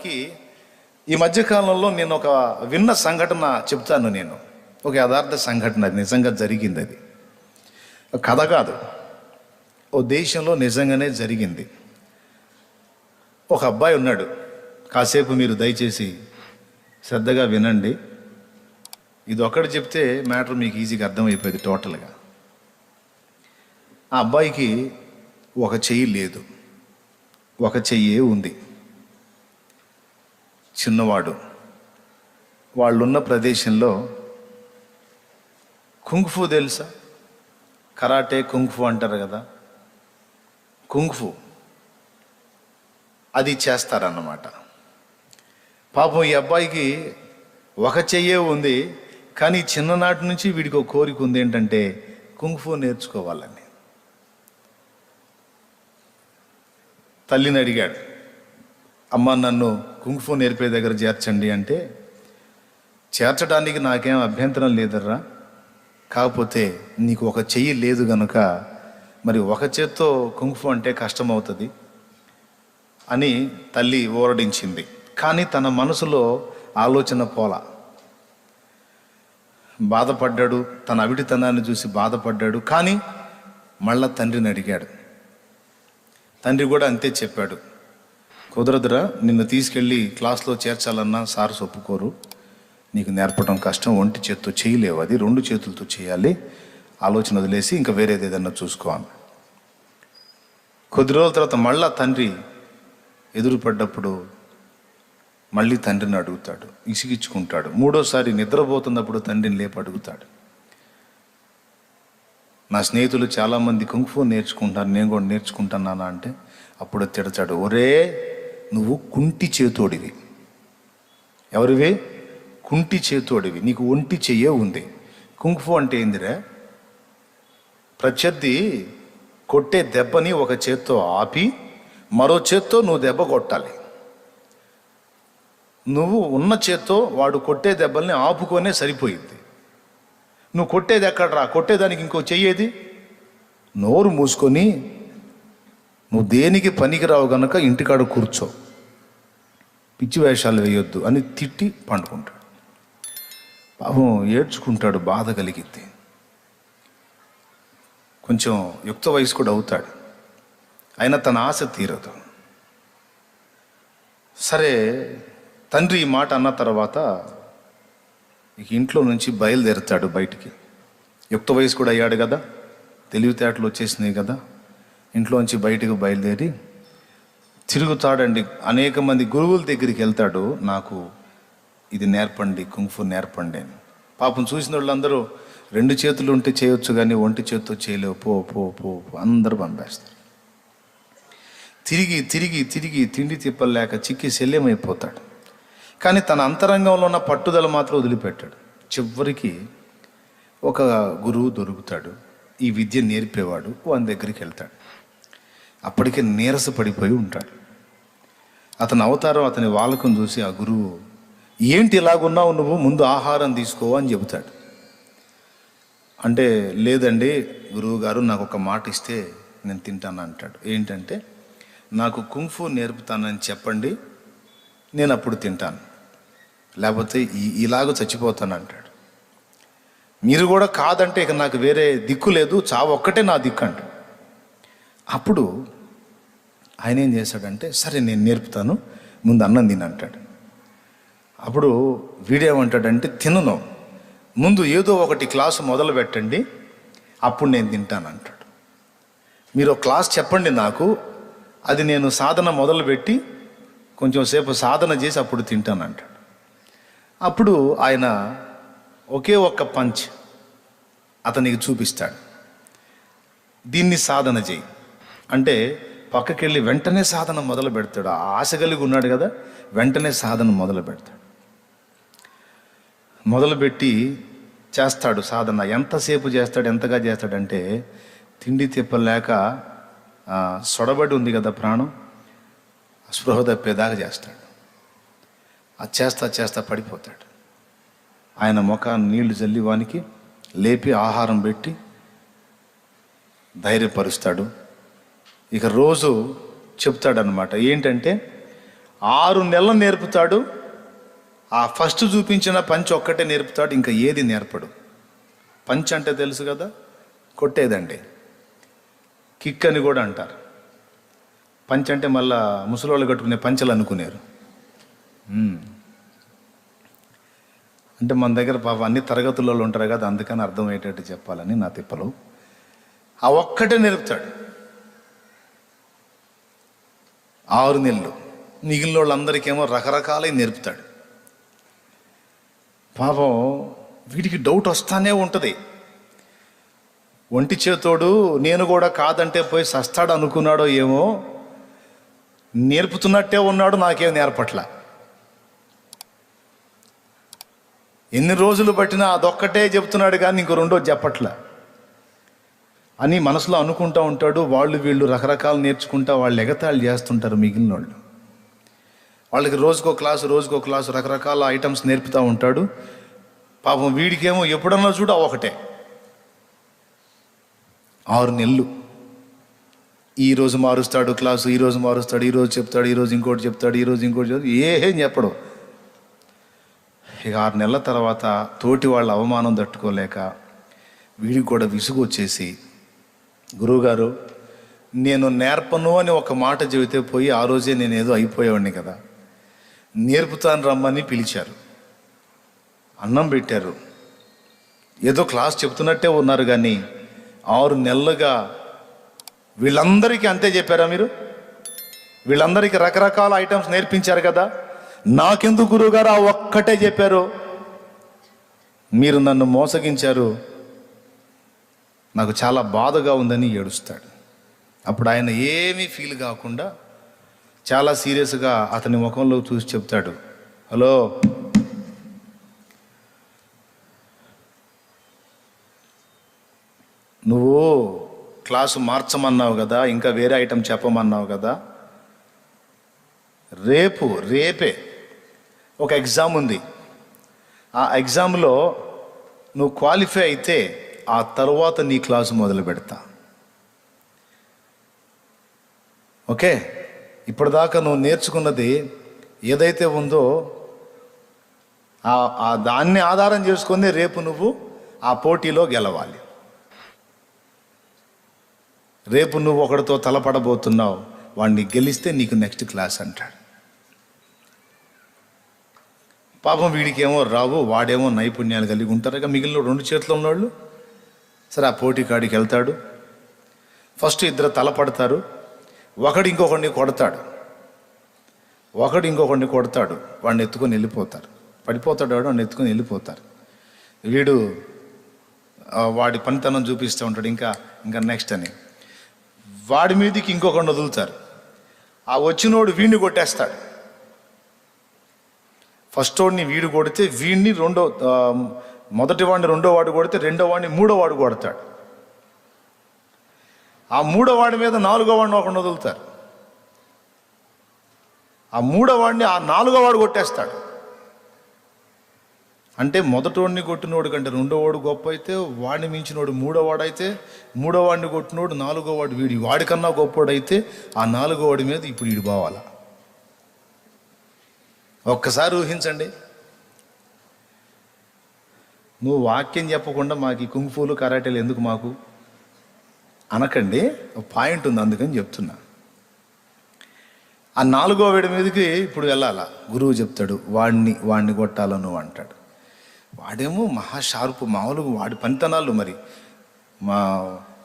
వారికి ఈ మధ్యకాలంలో నేను ఒక విన్న సంఘటన చెప్తాను. నేను ఒక యథార్థ సంఘటన, అది నిజంగా జరిగింది. అది కథ కాదు, ఓ దేశంలో నిజంగానే జరిగింది. ఒక అబ్బాయి ఉన్నాడు. కాసేపు మీరు దయచేసి శ్రద్ధగా వినండి. ఇది ఒక్కటి చెప్తే మ్యాటర్ మీకు ఈజీగా అర్థమైపోయింది టోటల్గా. ఆ అబ్బాయికి ఒక చెయ్యి లేదు, ఒక చెయ్యే ఉంది. చిన్నవాడు. వాళ్ళున్న ప్రదేశంలో కుంగ్ఫు తెలుసా? కరాటే కుంగ్ఫు అంటారు కదా, కుంగ్ఫు అది చేస్తారన్నమాట. పాపం ఈ అబ్బాయికి ఒక చెయ్యే ఉంది, కానీ చిన్ననాటి నుంచి వీడికి ఒక కోరిక ఉంది, ఏంటంటే కుంగ్ఫు నేర్చుకోవాలని. తల్లిని అడిగాడు, అమ్మ నన్ను కుంగ్ఫు నేర్పే దగ్గర చేర్చండి అంటే, చేర్చడానికి నాకేం అభ్యంతరం లేదర్రా, కాకపోతే నీకు ఒక చెయ్యి లేదు గనుక మరి ఒక చేత్తో కుంగ్ఫు అంటే కష్టమవుతుంది అని తల్లి ఊరడించింది. కానీ తన మనసులో ఆలోచన పోలా. బాధపడ్డాడు, తన అవిటితనాన్ని చూసి బాధపడ్డాడు. కానీ మళ్ళా తండ్రిని అడిగాడు. తండ్రి కూడా అంతే చెప్పాడు, కుదరదురా, నిన్ను తీసుకెళ్ళి క్లాస్లో చేర్చాలన్నా సార్స్ ఒప్పుకోరు, నీకు నేర్పడం కష్టం, ఒంటి చేత్తో చేయలేవు, అది 2 చేతులతో చేయాలి, ఆలోచన వదిలేసి ఇంకా వేరేది ఏదన్నా చూసుకోవాలి. కొద్ది రోజుల తర్వాత మళ్ళా తండ్రి ఎదురుపడ్డప్పుడు మళ్ళీ తండ్రిని అడుగుతాడు, ఇసిగిచ్చుకుంటాడు. 3వసారి నిద్రపోతున్నప్పుడు తండ్రిని లేపు అడుగుతాడు, నా స్నేహితులు చాలామంది కుంగ్ఫు నేర్చుకుంటారు, నేను కూడా నేర్చుకుంటున్నానా అంటే అప్పుడు తిడతాడు, ఒరే నువ్వు కుంటి చేతోడివి. ఎవరివి? కుంటి చేతోడివి, నీకు ఒంటి చెయ్యే ఉంది. కుంగ్ఫు అంటే ఏందిరా? ప్రత్యర్థి కొట్టే దెబ్బని ఒక చేత్తో ఆపి మరో చేత్తో నువ్వు దెబ్బ కొట్టాలి. నువ్వు ఉన్న చేత్తో వాడు కొట్టే దెబ్బల్ని ఆపుకొనే సరిపోయింది. నువ్వు కొట్టేది ఎక్కడరా? కొట్టేదానికి ఇంకో చెయ్యేది. నోరు మూసుకొని నువ్వు దేనికి పనికిరావు గనక ఇంటికాడ కూర్చో, పిచ్చి వేషాలు వేయొద్దు అని తిట్టి పండుకుంటాడు. పాపం ఏడ్చుకుంటాడు, బాధ కలిగిద్ది. కొంచెం యుక్త వయసు కూడా అవుతాడు, అయినా తన ఆశ తీరదు. సరే, తండ్రి ఈ మాట అన్న తర్వాత ఇక ఇంట్లో నుంచి బయలుదేరుతాడు బయటికి. యుక్త వయసు కూడా అయ్యాడు కదా, తెలివితేటలు వచ్చేసినాయి కదా, ఇంట్లోంచి బయటకు బయలుదేరి తిరుగుతాడండి. అనేక మంది గురువుల దగ్గరికి వెళ్తాడు, నాకు ఇది నేర్పండి, కుంగ్ఫు నేర్పండి అని. పాపం చూసిన వాళ్ళందరూ 2 చేతులు ఉంటే చేయొచ్చు కానీ ఒంటి చేత్తో చేయలేవు, పో పో పో అందరూ పంపేస్తారు. తిరిగి తిరిగి తిరిగి తిండి తిప్పలేక చిక్కి శల్యమైపోతాడు. కానీ తన అంతరంగంలో ఉన్న పట్టుదల మాత్రం వదిలిపెట్టాడు. చివరికి ఒక గురువు దొరుకుతాడు, ఈ విద్య నేర్పేవాడు. వాని దగ్గరికి వెళ్తాడు. అప్పటికే నీరస పడిపోయి ఉంటాడు. అతని అవతారం, అతని వాలకం చూసి ఆ గురువు, ఏంటి ఇలాగున్నావు నువ్వు, ముందు ఆహారం తీసుకో అని చెబుతాడు. అంటే లేదండి గురువు గారు, నాకు ఒక మాట ఇస్తే నేను తింటాను అంటాడు. ఏంటంటే, నాకు కుంగ్ఫు నేర్పుతానని చెప్పండి, నేను అప్పుడు తింటాను, లేకపోతే ఇలాగ చచ్చిపోతాను అంటాడు. మీరు కూడా కాదంటే ఇక నాకు వేరే దిక్కు లేదు, చావు ఒక్కటే నా దిక్కు అంటాడు. అప్పుడు ఆయన ఏం చేశాడంటే, సరే నేను నేర్పుతాను, ముందు అన్నం తిని అంటాడు. అప్పుడు వీడేమంటాడంటే, తినను, ముందు ఏదో ఒకటి క్లాసు మొదలు పెట్టండి, అప్పుడు నేను తింటాను అంటాడు. మీరు ఒక క్లాస్ చెప్పండి నాకు, అది నేను సాధన మొదలుపెట్టి కొంచెం సేపు సాధన చేసి అప్పుడు తింటాను అంటాడు. అప్పుడు ఆయన ఒకే ఒక్క పంచ్ అతనికి చూపిస్తాడు, దీన్ని సాధన చేయి అంటే పక్కకెళ్ళి వెంటనే సాధన మొదలు పెడతాడు. ఆ ఆశ కలిగి ఉన్నాడు కదా, వెంటనే సాధన మొదలు పెడతాడు. మొదలుపెట్టి చేస్తాడు సాధన. ఎంతసేపు చేస్తాడు, ఎంతగా చేస్తాడంటే, తిండి తిప్పలేక సొడబడి ఉంది కదా ప్రాణం, స్పృహ తప్పేదాకా చేస్తాడు. అది చేస్తా చేస్తా పడిపోతాడు. ఆయన ముఖాన్ని నీళ్లు చల్లి వానికి లేపి ఆహారం పెట్టి ధైర్యపరుస్తాడు. ఇక రోజు చెప్తాడనమాట, ఏంటంటే 6 నెలలు నేర్పుతాడు. ఆ ఫస్ట్ చూపించిన పంచ్ ఒక్కటే నేర్పుతాడు, ఇంకా ఏది నేర్పడు. పంచ్ అంటే తెలుసు కదా, కొట్టేదండి. కిక్ అని కూడా అంటారు. పంచ్ అంటే మళ్ళా ముసలోళ్ళు కట్టుకునే పంచలు అనుకునేరు. అంటే మన దగ్గర పాప అన్ని తరగతులలో ఉంటారు కదా, అందుకని అర్థమయ్యేటట్టు చెప్పాలని నా తిప్పలు. ఆ ఒక్కటే నేర్పుతాడు 6 నెలలు. మిగిలిన వాళ్ళందరికేమో రకరకాలై నేర్పుతాడు. పాపం వీడికి డౌట్ వస్తానే ఉంటుంది. ఒంటి చేతోడు నేను కూడా కాదంటే పోయి సస్తాడు అనుకున్నాడో ఏమో, నేర్పుతున్నట్టే ఉన్నాడు, నాకేం నేర్పట్లా. ఎన్ని రోజులు పట్టినా అదొక్కటే చెప్తున్నాడు కానీ ఇంకో రెండోది చెప్పట్లా అని మనసులో అనుకుంటూ ఉంటాడు. వాళ్ళు వీళ్ళు రకరకాలు నేర్చుకుంటా వాళ్ళు ఎగతాళి చేస్తుంటారు మిగిలిన వాళ్ళు. వాళ్ళకి రోజుకో క్లాసు రకరకాల ఐటమ్స్ నేర్పుతూ ఉంటాడు. పాపం వీడికేమో ఎప్పుడన్నా చూడ ఒకటే. 6 నెలలు ఈరోజు మారుస్తాడు క్లాసు, ఈరోజు మారుస్తాడు, ఈరోజు చెప్తాడు, ఈరోజు ఇంకోటి చెప్తాడు, ఈరోజు ఇంకోటి చెప్తాడు, ఏం చెప్పడు. ఇక 6 నెలల తర్వాత తోటి వాళ్ళ అవమానం తట్టుకోలేక వీడికి కూడా విసుగు వచ్చేసి, గురువుగారు నేను నేర్పను అని ఒక మాట చెబితే పోయి ఆ రోజే నేను ఏదో అయిపోయేవాడిని కదా, నేర్పుతాను రమ్మని పిలిచారు, అన్నం పెట్టారు, ఏదో క్లాస్ చెప్తున్నట్టే ఉన్నారు. కానీ 6 నెలలుగా వీళ్ళందరికీ అంతే చెప్పారా మీరు? వీళ్ళందరికీ రకరకాల ఐటమ్స్ నేర్పించారు కదా, నాకెందుకు గురువుగారు ఆ ఒక్కటే చెప్పారు? మీరు నన్ను మోసగించారు, నాకు చాలా బాధగా ఉందని ఏడుస్తాడు. అప్పుడు ఆయన ఏమీ ఫీల్ కాకుండా చాలా సీరియస్గా అతని ముఖంలో చూసి చెప్తాడు, హలో, నువ్వు క్లాసు మార్చమన్నావు కదా, ఇంకా వేరే ఐటమ్ చెప్పమన్నావు కదా, రేపే ఒక ఎగ్జామ్ ఉంది. ఆ ఎగ్జామ్లో నువ్వు క్వాలిఫై అయితే ఆ తర్వాత నీ క్లాసు మొదలు పెడతా. ఓకే, ఇప్పటిదాకా నువ్వు నేర్చుకున్నది ఏదైతే ఉందో ఆ దాన్ని ఆధారం చేసుకొని రేపు నువ్వు ఆ పోటీలో గెలవాలి. రేపు నువ్వు ఒకడితో తలపడబోతున్నావు, వాడిని గెలిస్తే నీకు నెక్స్ట్ క్లాస్ అంటాడు. పాపం వీడికేమో రావు, వాడేమో నైపుణ్యాలు కలిగి ఉంటారు. ఇక మిగిలిన 2 చేతులు ఉన్నవాళ్ళు సరే ఆ పోటీ కాడికి వెళ్తాడు. ఫస్ట్ ఇద్దరు తలపడతారు, ఒకడు ఇంకొకడిని కొడతాడు, వాడిని ఎత్తుకొని వెళ్ళిపోతారు. పడిపోతాడు వాడు, వాడిని ఎత్తుకొని వెళ్ళిపోతారు. వీడు వాడి పనితనం చూపిస్తూ ఉంటాడు, ఇంకా నెక్స్ట్ అని. వాడి మీదకి ఇంకొకడిని వదులుతారు, ఆ వచ్చినోడు వీడిని కొట్టేస్తాడు. ఫస్ట్ వాడిని వీడు కొడితే వీడిని మొదటి వాడిని రెండో వాడు కొడితే రెండో వాడిని మూడో వాడు కొడతాడు. ఆ మూడో వాడి మీద 4వ వాడిని ఒకడిని వదులుతారు, ఆ 3వ వాడిని ఆ 4వ వాడు కొట్టేస్తాడు. అంటే మొదటోడిని కొట్టినోడు కంటే 2వ వాడు గొప్ప అయితే, వాడిని మించినోడు 3వ వాడు అయితే, 3వ వాడిని కొట్టినోడు 4వ వాడు వాడికన్నా గొప్పోడైతే ఆ 4వ వాడి మీద ఇప్పుడు వీడు పోవాల. ఒక్కసారి ఊహించండి. నువ్వు వాక్యం చెప్పకుండా మాకు ఈ కుంగ్ఫూలు కరాటేలు ఎందుకు మాకు అనకండి, ఒక పాయింట్ ఉంది అందుకని చెప్తున్నా. ఆ 4వ వాడి మీదకి ఇప్పుడు వెళ్ళాలా, గురువు చెప్తాడు వాడిని కొట్టాల నువ్వు అంటాడు. వాడేమో మహా షార్పు, మామూలుగా వాడి పనితనాలు మరి మా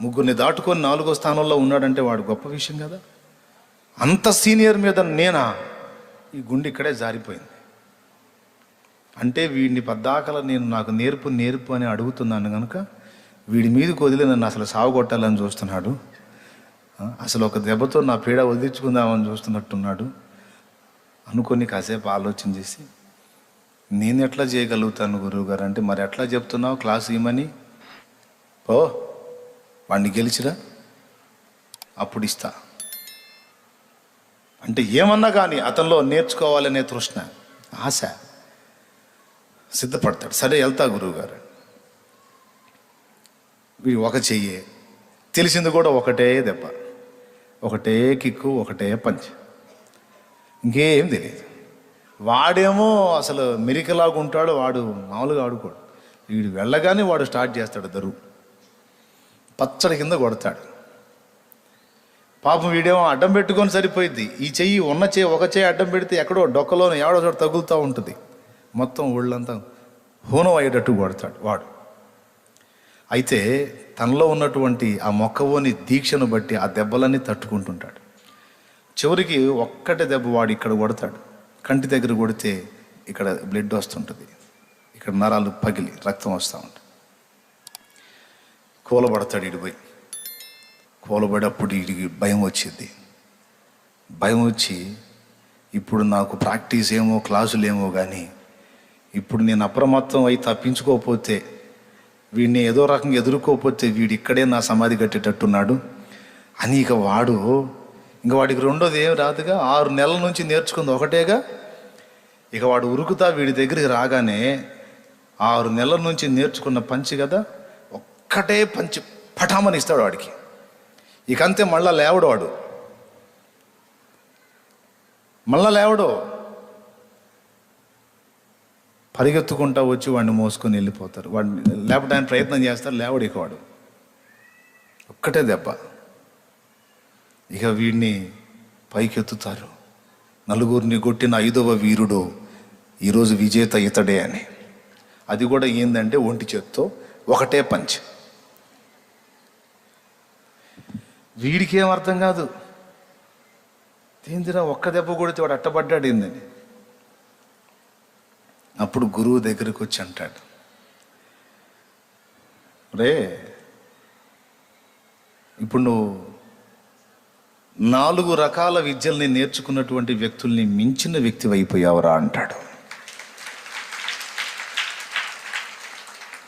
ముగ్గురిని దాటుకొని 4వ స్థానంలో ఉన్నాడంటే వాడు గొప్ప విషయం కదా. అంత సీనియర్ మీద నేనా, ఈ గుండె ఇక్కడే జారిపోయింది. అంటే వీడిని పద్దాకల నేను నాకు నేర్పు అని అడుగుతున్నాను కనుక వీడి మీదకి వదిలి నన్ను అసలు సాగుకొట్టాలని చూస్తున్నాడు, అసలు ఒక దెబ్బతో నా పీడ వదిలించుకుందామని చూస్తున్నట్టున్నాడు అనుకొని కాసేపు ఆలోచన చేసి, నేను ఎట్లా చేయగలుగుతాను గురువుగారు అంటే, మరి ఎట్లా చెప్తున్నావు క్లాస్ ఇవ్వమని, వాడిని గెలిచిరా అప్పుడు ఇస్తా అంటే ఏమన్నా కానీ అతనిలో నేర్చుకోవాలనే తృష్ణ, ఆశ, సిద్ధపడతాడు. సరే వెళ్తా గురువుగారు. వీడు ఒక చెయ్యే, తెలిసింది కూడా ఒకటే దెబ్బ, ఒకటే కిక్కు, ఒకటే పంచ్. ఇంకేం తెలియదు. వాడేమో అసలు మెరికలాగా ఉంటాడు, వాడు మామూలుగా ఆడుకోడు. వీడు వెళ్ళగానే వాడు స్టార్ట్ చేస్తాడు దరువు, పచ్చడి కింద కొడతాడు. పాపం వీడేమో అడ్డం పెట్టుకొని సరిపోయింది. ఈ చెయ్యి ఒక చెయ్యి అడ్డం పెడితే ఎక్కడో డొక్కలోనో ఎవడో చోట తగులుతూ ఉంటుంది. మొత్తం ఒళ్ళంతా హోనం అయ్యేటట్టు కొడతాడు వాడు. అయితే తనలో ఉన్నటువంటి ఆ మొక్కవోని దీక్షను బట్టి ఆ దెబ్బలన్నీ తట్టుకుంటుంటాడు. చివరికి ఒక్కటే దెబ్బ వాడు ఇక్కడ కొడతాడు, కంటి దగ్గర కొడితే ఇక్కడ బ్లడ్ వస్తుంటుంది, ఇక్కడ నరాలు పగిలి రక్తం వస్తూ ఉంటుంది. కూలబడతాడు ఇడిపోయి. కూలబడేటప్పుడు వీడికి భయం వచ్చింది. భయం వచ్చి ఇప్పుడు నాకు ప్రాక్టీస్ ఏమో క్లాసులేమో కానీ ఇప్పుడు నేను అప్రమత్తం అయి తప్పించుకోకపోతే, వీడిని ఏదో రకంగా ఎదుర్కోకపోతే వీడు ఇక్కడే నా సమాధి కట్టేటట్టున్నాడు అని ఇక వాడికి రెండోది ఏం రాదుగా. 6 నెలల నుంచి నేర్చుకుంది ఒకటేగా. ఇక వాడు ఉరుకుతా వీడి దగ్గరికి రాగానే 6 నెలల నుంచి నేర్చుకున్న పంచి కదా, ఒక్కటే పంచి పటామని ఇస్తాడు వాడికి. ఇకంతే మళ్ళా లేవడు వాడు, మళ్ళా లేవడు. పరిగెత్తుకుంటా వచ్చి వాడిని మోసుకొని వెళ్ళిపోతారు. వాడిని లేపడానికి ప్రయత్నం చేస్తారు, లేవడు ఇక వాడు. ఒక్కటే దెబ్బ. ఇక వీడిని పైకెత్తుతారు. నలుగురిని కొట్టిన 5వ వీరుడు ఈరోజు విజేత ఇతడే అని. అది కూడా ఏందంటే ఒంటి చేత్తో ఒకటే పంచ్. వీడికి ఏం అర్థం కాదు, ఏందిరా ఒక్క దెబ్బ కొడితే వాడు అట్టబడ్డాడు ఏందని. అప్పుడు గురువు దగ్గరికి వచ్చి అంటాడు, రే ఇప్పుడు నువ్వు 4 రకాల విద్యల్ని నేర్చుకున్నటువంటి వ్యక్తుల్ని మించిన వ్యక్తి అయిపోయావురా అంటాడు.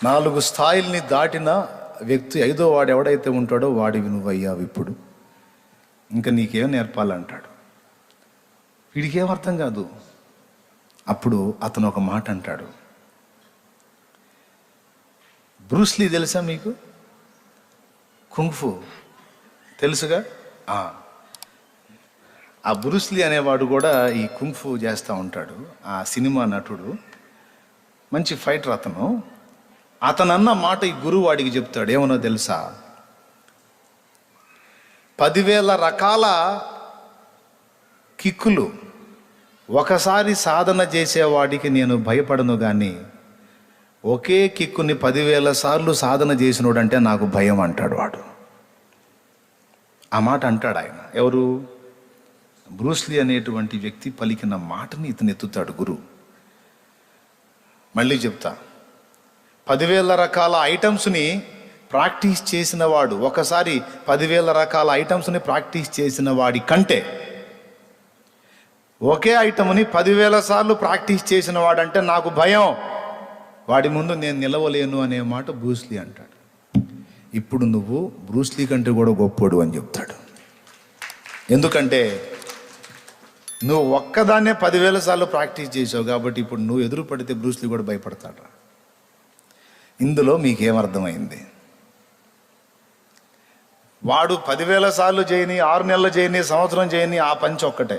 4 స్థాయిల్ని దాటిన వ్యక్తి 5వ వాడు ఎవడైతే ఉంటాడో వాడివి నువ్వయ్యావు ఇప్పుడు, ఇంకా నీకేం నేర్పాలంటాడు. వీడికేం అర్థం కాదు. అప్పుడు అతను ఒక మాట అంటాడు, బ్రూస్లీ తెలుసా మీకు? కుంగ్ఫు తెలుసుగా. ఆ బ్రూస్లీ అనేవాడు కూడా ఈ కుంగ్ఫు చేస్తూ ఉంటాడు. ఆ సినిమా నటుడు, మంచి ఫైటర్ అతను. అతను అన్న మాట ఈ గురువు వాడికి చెప్తాడు. ఏమన్నా తెలుసా? 10,000 రకాల కిక్కులు ఒకసారి సాధన చేసేవాడికి నేను భయపడను, కానీ ఒకే కిక్కుని 10,000 సార్లు సాధన చేసినోడంటే నాకు భయం అంటాడు వాడు. ఆ మాట అంటాడు ఆయన. ఎవరు? బ్రూస్లీ అనేటువంటి వ్యక్తి పలికిన మాటని ఇతను ఎత్తుతాడు గురువు. మళ్ళీ చెప్తా, 10,000 రకాల ఐటమ్స్ని ప్రాక్టీస్ చేసిన వాడు, ఒకసారి 10,000 రకాల ఐటమ్స్ని ప్రాక్టీస్ చేసిన వాడి కంటే ఒకే ఐటమ్ని 10,000 సార్లు ప్రాక్టీస్ చేసిన వాడంటే నాకు భయం, వాడి ముందు నేను నిలవలేను అనే మాట బ్రూస్లీ అంటాడు. ఇప్పుడు నువ్వు బ్రూస్లీ కంటే కూడా గొప్పోడు అని చెప్తాడు. ఎందుకంటే నువ్వు ఒక్కదాన్నే 10,000 సార్లు ప్రాక్టీస్ చేసావు కాబట్టి ఇప్పుడు నువ్వు ఎదురు పడితే బ్రూస్లీ కూడా భయపడతాడు. ఇందులో మీకేమర్థమైంది? వాడు 10,000 సార్లు చేయని, 6 నెలలు చేయని, సంవత్సరం చేయని, ఆ పంచి ఒక్కటే.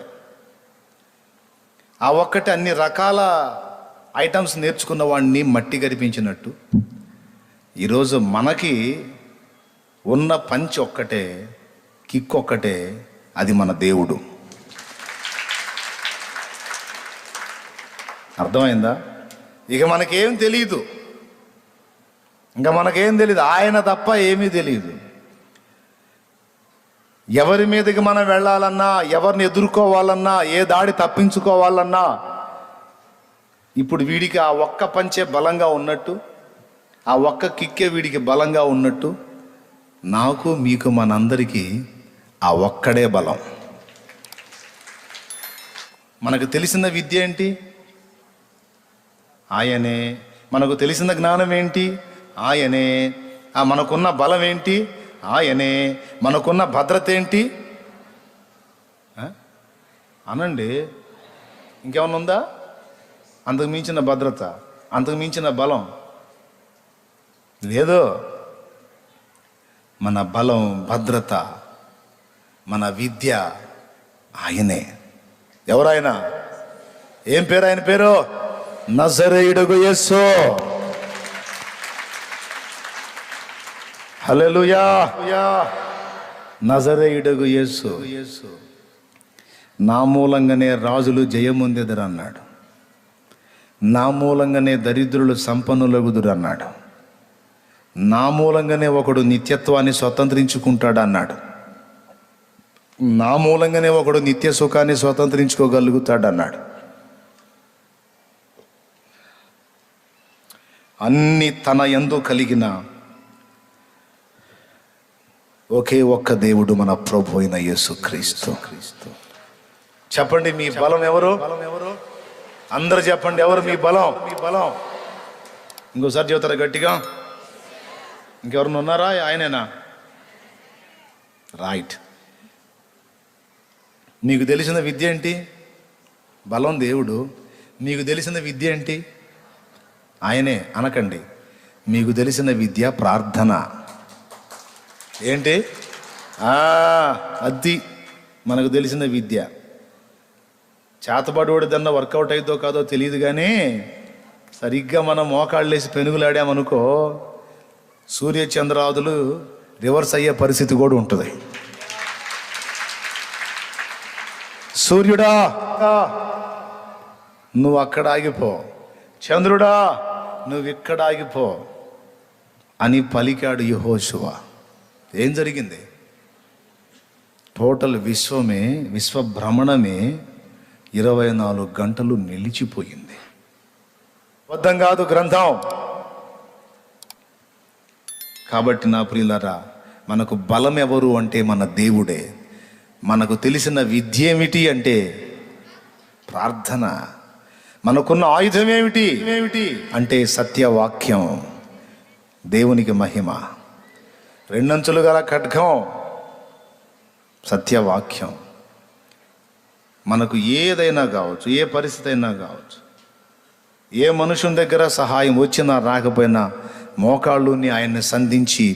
ఆ ఒక్కటే అన్ని రకాల ఐటమ్స్ నేర్చుకున్న వాడిని మట్టి గరిపించినట్టు ఈరోజు మనకి ఉన్న పంచి ఒక్కటే, కిక్ ఒక్కటే, అది మన దేవుడు. అర్థమైందా? ఇక మనకేం తెలియదు, ఇంకా మనకేం తెలియదు, ఆయన తప్ప ఏమీ తెలియదు. ఎవరి మీదకి మనం వెళ్ళాలన్నా, ఎవరిని ఎదుర్కోవాలన్నా, ఏ దాడి తప్పించుకోవాలన్నా ఇప్పుడు వీడికి ఆ ఒక్క పంచే బలంగా ఉన్నట్టు, ఆ ఒక్క కిక్కే వీడికి బలంగా ఉన్నట్టు, నాకు మీకు మనందరికీ ఆ ఒక్కడే బలం. మనకు తెలిసిన విద్య ఏంటి? ఆయనే. మనకు తెలిసిన జ్ఞానం ఏంటి? ఆయనే. మనకున్న బలం ఏంటి? ఆయనే. మనకున్న భద్రత ఏంటి? అనండి, ఇంకేమన్నా ఉందా? అంతకు మించిన భద్రత, అంతకు మించిన బలం లేదు. మన బలం, భద్రత, మన విద్య ఆయనే. ఎవరాయన? ఏం పేరు ఆయన పేరు? నజరేయుడగు యేసు. హల్లెలూయా. నజరేయుడగు యేసు. నా మూలంగానే రాజులు జయముందెదరు అన్నాడు. నా మూలంగానే దరిద్రులు సంపన్నులగుదురు అన్నాడు. నా మూలంగానే ఒకడు నిత్యత్వాన్ని స్వతంత్రించుకుంటాడు అన్నాడు. నా మూలంగానే ఒకడు నిత్య సుఖాన్ని స్వతంత్రించుకోగలుగుతాడు అన్నాడు. అన్ని తన యందు కలిగిన ఒకే ఒక్క దేవుడు మన ప్రభు అయిన యేసుక్రీస్తు. చెప్పండి, మీ బలం ఎవరు? అందరూ చెప్పండి, ఎవరు మీ బలం? ఇంకోసారి చెబుతారా గట్టిగా? ఇంకెవరన్నా ఉన్నారా? ఆయనేనా? రైట్. మీకు తెలిసిన విద్య ఏంటి? బలం దేవుడు. మీకు తెలిసిన విద్య ఏంటి? ఆయనే అనకండి. మీకు తెలిసిన విద్య ప్రార్థన. ఏంటి? అది మనకు తెలిసిన విద్య. చేతబడోడిదన్నా వర్కౌట్ అవుతో కాదో తెలియదు, కానీ సరిగ్గా మనం మోకాళ్ళు వేసి పెనుగులాడామనుకో సూర్య చంద్రాదులు రివర్స్ అయ్యే పరిస్థితి కూడా ఉంటుంది. సూర్యుడా నువ్వు అక్కడ ఆగిపో, చంద్రుడా నువ్వు ఇక్కడ ఆగిపో అని పలికాడు యెహోషువ. ఏం జరిగింది? టోటల్ విశ్వభ్రమణమే 24 గంటలు నిలిచిపోయింది. అబద్ధం కాదు గ్రంథం. కాబట్టి నా ప్రియులారా, మనకు బలం ఎవరు అంటే మన దేవుడే. మనకు తెలిసిన విద్య ఏమిటి అంటే ప్రార్థన. మనకున్న ఆయుధం ఏమిటి అంటే సత్యవాక్యం. దేవునికి మహిమ. రెండంచులు గల ఖడ్గం సత్యవాక్యం. మనకు ఏదైనా కావచ్చు, ఏ పరిస్థితి అయినా కావచ్చు, ఏ మనుషుని దగ్గర సహాయం వచ్చినా రాకపోయినా మోకాళ్ళుని ఆయన్ని సంధించి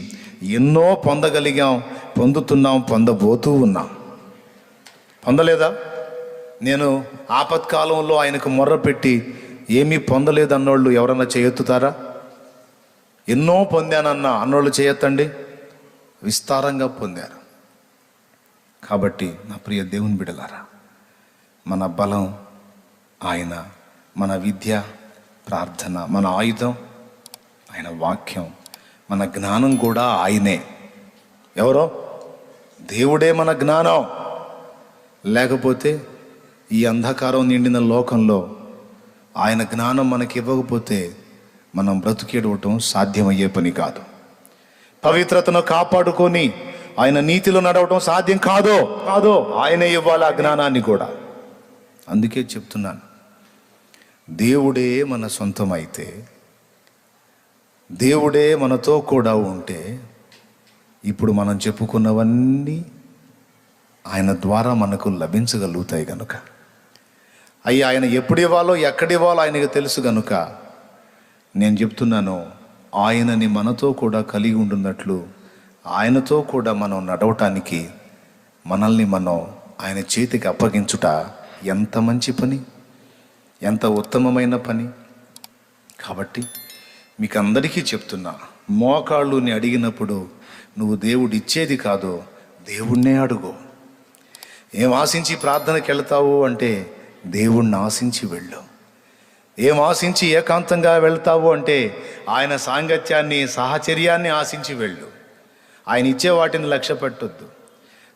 ఎన్నో పొందగలిగాం, పొందుతున్నాం, పొందబోతూ ఉన్నాం. పొందలేదా? నేను ఆపత్కాలంలో ఆయనకు మొర్రపెట్టి ఏమీ పొందలేదన్నోళ్ళు ఎవరన్నా చేయెత్తుతారా? ఎన్నో పొందానన్న అన్నోళ్ళు చేయెత్తండి. విస్తారంగా పొందారు. కాబట్టి నా ప్రియ దేవుని బిడ్డలారా, మన బలం ఆయన, మన విద్య ప్రార్థన, మన ఆయుధం ఆయన వాక్యం, మన జ్ఞానం కూడా ఆయనే. ఎవరో? దేవుడే మన జ్ఞానం. లేకపోతే ఈ అంధకారం నిండిన లోకంలో ఆయన జ్ఞానం మనకి ఇవ్వకపోతే మనం బ్రతికేడవటం సాధ్యమయ్యే పని కాదు. పవిత్రతను కాపాడుకొని ఆయన నీతిలో నడవటం సాధ్యం కాదు. ఆయనే ఇవ్వాలి ఆ జ్ఞానాన్ని కూడా. అందుకే చెప్తున్నాను, దేవుడే మన సొంతం అయితే, దేవుడే మనతో కూడా ఉంటే ఇప్పుడు మనం చెప్పుకున్నవన్నీ ఆయన ద్వారా మనకు లభించగలుగుతాయి కనుక, ఆయన ఎప్పుడు ఇవ్వాలో ఎక్కడివ్వాలో ఆయనకు తెలుసు కనుక నేను చెప్తున్నాను, ఆయనని మనతో కూడా కలిగి ఉంటున్నట్లు ఆయనతో కూడా మనం నడవటానికి మనల్ని మనం ఆయన చేతికి అప్పగించుట ఎంత మంచి పని, ఎంత ఉత్తమమైన పని. కాబట్టి మీకు అందరికీ చెప్తున్నా, మోకాళ్ళుని అడిగినప్పుడు నువ్వు దేవుడు ఇచ్చేది కాదు, దేవుణ్ణే అడుగు. ఏం ఆశించి ప్రార్థనకి వెళ్తావు అంటే దేవుణ్ణి ఆశించి వెళ్ళు. ఏం ఆశించి ఏకాంతంగా వెళ్తావు అంటే ఆయన సాంగత్యాన్ని, సాహచర్యాన్ని ఆశించి వెళ్ళు. ఆయన ఇచ్చే వాటిని లక్ష్య పెట్టొద్దు.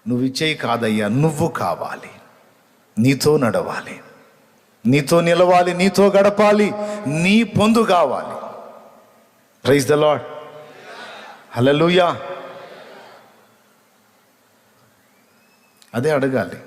నువ్వు ఇచ్చేవి కాదయ్యా, నువ్వు కావాలి, నీతో నడవాలి, నీతో నిలవాలి, నీతో గడపాలి, నీ పొందు కావాలి. Praise the lord. హల్లెలూయా. అదే అడగాలి.